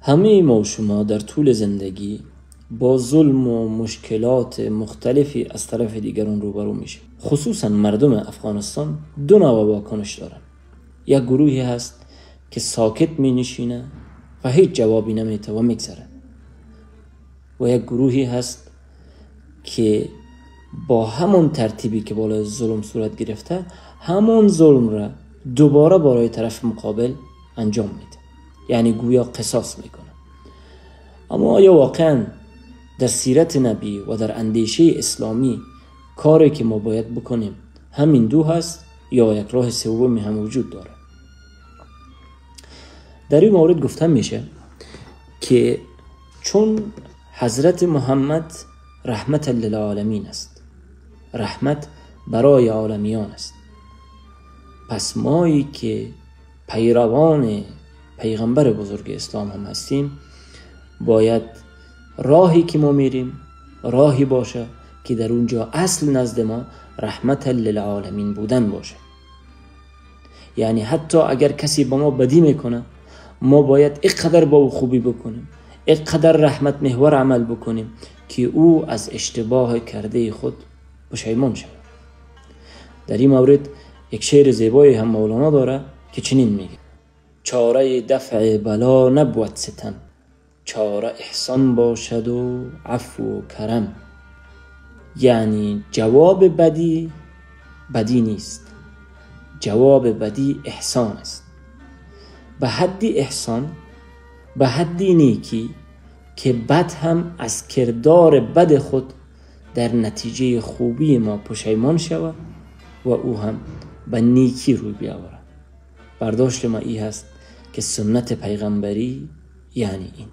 همه ما و شما در طول زندگی با ظلم و مشکلات مختلفی از طرف دیگران روبرو میشه. خصوصا مردم افغانستان دو نوع واکنش دارن. یک گروهی هست که ساکت می نشینه و هیچ جوابی نمیده و میگذره، و یک گروهی هست که با همون ترتیبی که بالای ظلم صورت گرفته همون ظلم را دوباره برای طرف مقابل انجام میده، یعنی گویا قصاص میکنه. اما آیا واقعا در سیرت نبی و در اندیشه اسلامی کاری که ما باید بکنیم همین دو هست یا یک راه سومی هم وجود داره؟ در این مورد گفته میشه که چون حضرت محمد رحمت للعالمین است، رحمت برای عالمیان است، پس مایی که پیروان پیغمبر بزرگ اسلام هم هستیم باید راهی که ما میریم راهی باشه که در اونجا اصل نزد ما رحمت للعالمین بودن باشه. یعنی حتی اگر کسی با ما بدی میکنه ما باید اینقدر با او خوبی بکنیم، اینقدر رحمت محور عمل بکنیم که او از اشتباه کرده خود پشیمان شود. در این مورد یک شعر زیبایی هم مولانا داره که چنین میگه: چاره دفع بلا نبود ستم، چاره احسان باشد و عفو و کرم. یعنی جواب بدی بدی نیست، جواب بدی احسان است. به حدی احسان، به حدی نیکی که بد هم از کردار بد خود در نتیجه خوبی ما پشیمان شود و او هم به نیکی روی بیاورد. برداشت ما ای هست که سنت پیغمبری یعنی این.